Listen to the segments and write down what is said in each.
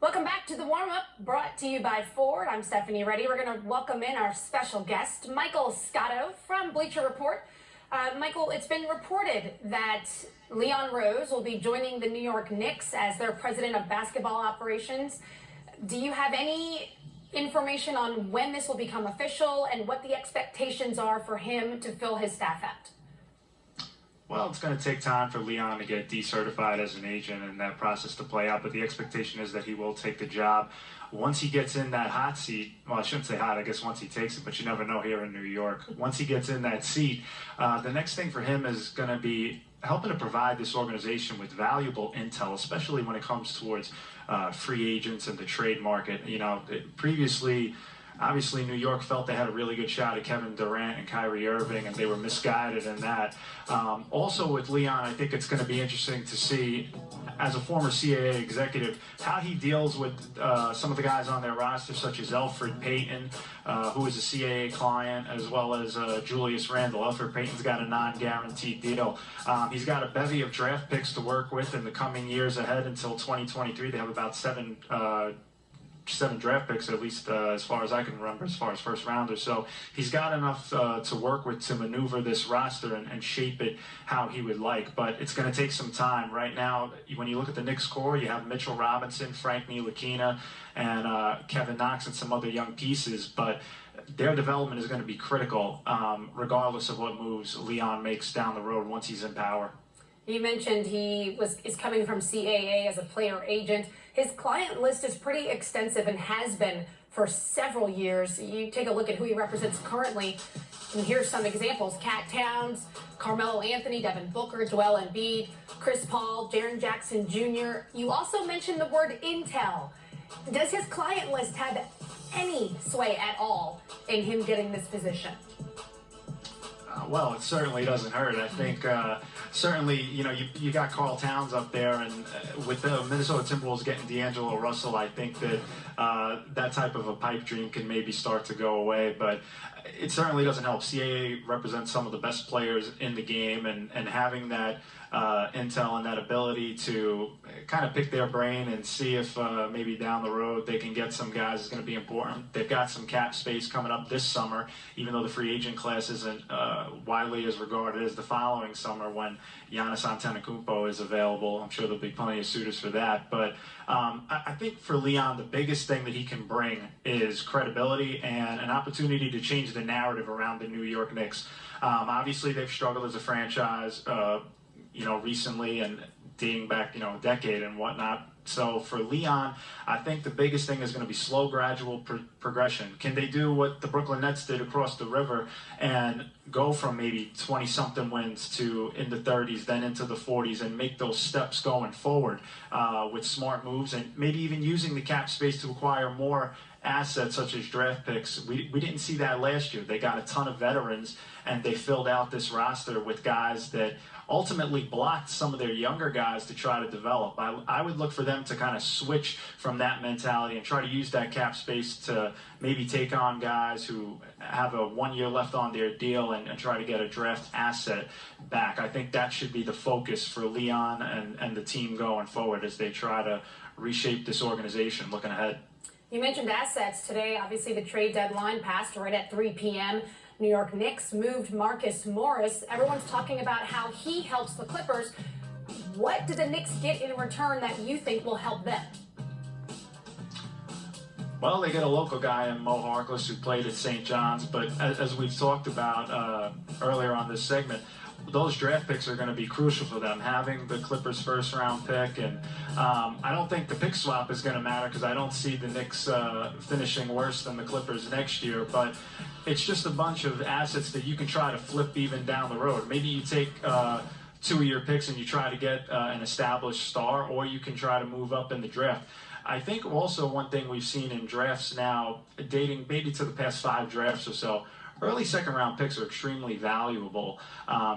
Welcome back to the warm-up, brought to you by Ford. I'm Stephanie Reddy. We're going to welcome in our special guest, Michael Scotto from Bleacher Report. Michael, it's been reported that Leon Rose will be joining the New York Knicks as their president of basketball operations. Do you have any information on when this will become official and what the expectations are for him to fill his staff out? Well, it's going to take time for Leon to get decertified as an agent and that process to play out, but the expectation is that he will take the job. Once he gets in that hot seat, well, I shouldn't say hot, I guess once he takes it, but you never know here in New York. Once he gets in that seat, the next thing for him is going to be helping to provide this organization with valuable intel, especially when it comes towards free agents and the trade market. You know, previously, obviously, New York felt they had a really good shot at Kevin Durant and Kyrie Irving, and they were misguided in that. Also with Leon, I think it's going to be interesting to see, as a former CAA executive, how he deals with some of the guys on their roster, such as Elfrid Payton, who is a CAA client, as well as Julius Randle. Elfrid Payton's got a non-guaranteed deal. He's got a bevy of draft picks to work with in the coming years ahead until 2023. They have about seven draft picks, at least as far as I can remember, as far as first rounders. So he's got enough to work with to maneuver this roster and shape it how he would like. But it's going to take some time. Right now, when you look at the Knicks core, you have Mitchell Robinson, Frank Ntilikina, and Kevin Knox and some other young pieces. But their development is going to be critical, regardless of what moves Leon makes down the road once he's in power. You mentioned is coming from CAA as a player agent. His client list is pretty extensive and has been for several years. You take a look at who he represents currently, and here's some examples: Cat Towns, Carmelo Anthony, Devin Booker, Joel Embiid, Chris Paul, Jaren Jackson Jr. You also mentioned the word intel. Does his client list have any sway at all in him getting this position? Well, it certainly doesn't hurt. I think certainly, you know, you got Karl Towns up there, and with the Minnesota Timberwolves getting D'Angelo Russell, I think that that type of a pipe dream can maybe start to go away. But it certainly doesn't help. CAA represents some of the best players in the game, and having that intel and that ability to kind of pick their brain and see if maybe down the road they can get some guys is going to be important. They've got some cap space coming up this summer, even though the free agent class isn't widely as regarded as the following summer when Giannis Antetokounmpo is available. I'm sure there'll be plenty of suitors for that. But I think for Leon, the biggest thing that he can bring is credibility and an opportunity to change the narrative around the New York Knicks. Obviously, they've struggled as a franchise, recently and dating back, a decade and whatnot. So for Leon, I think the biggest thing is going to be slow, gradual progression. Can they do what the Brooklyn Nets did across the river and go from maybe 20-something wins to in the 30s, then into the 40s, and make those steps going forward with smart moves and maybe even using the cap space to acquire more assets such as draft picks? We didn't see that last year. They got a ton of veterans, and they filled out this roster with guys that ultimately blocked some of their younger guys to try to develop. I would look for them to kind of switch from that mentality and try to use that cap space to maybe take on guys who have a 1 year left on their deal and try to get a draft asset back. I think that should be the focus for Leon and the team going forward as they try to reshape this organization looking ahead. You mentioned assets today. Obviously, the trade deadline passed right at 3 p.m. New York Knicks moved Marcus Morris. Everyone's talking about how he helps the Clippers. What did the Knicks get in return that you think will help them? Well, they get a local guy in Mo Harkless who played at St. John's, but as we've talked about earlier on this segment, those draft picks are going to be crucial for them, having the Clippers' first-round pick. And I don't think the pick swap is going to matter because I don't see the Knicks finishing worse than the Clippers next year. But it's just a bunch of assets that you can try to flip even down the road. Maybe you take 2 of your picks and you try to get an established star, or you can try to move up in the draft. I think also one thing we've seen in drafts now, dating maybe to the past 5 drafts or so, early second-round picks are extremely valuable,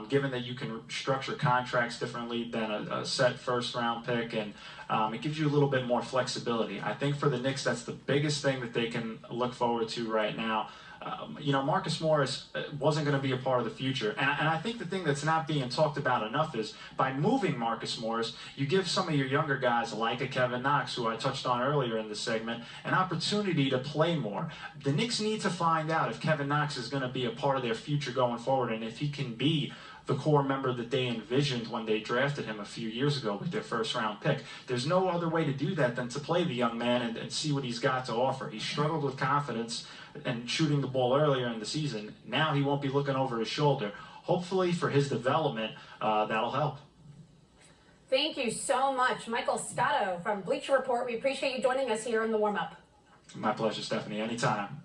given that you can structure contracts differently than a set first-round pick, and it gives you a little bit more flexibility. I think for the Knicks, that's the biggest thing that they can look forward to right now. Marcus Morris wasn't going to be a part of the future. And I think the thing that's not being talked about enough is by moving Marcus Morris, you give some of your younger guys like a Kevin Knox, who I touched on earlier in the segment, an opportunity to play more. The Knicks need to find out if Kevin Knox is going to be a part of their future going forward, and if he can be the core member that they envisioned when they drafted him a few years ago with their first-round pick. There's no other way to do that than to play the young man and see what he's got to offer. He struggled with confidence and shooting the ball earlier in the season. Now he won't be looking over his shoulder. Hopefully for his development, that'll help. Thank you so much, Michael Scotto from Bleacher Report. We appreciate you joining us here in the warm-up. My pleasure, Stephanie. Anytime.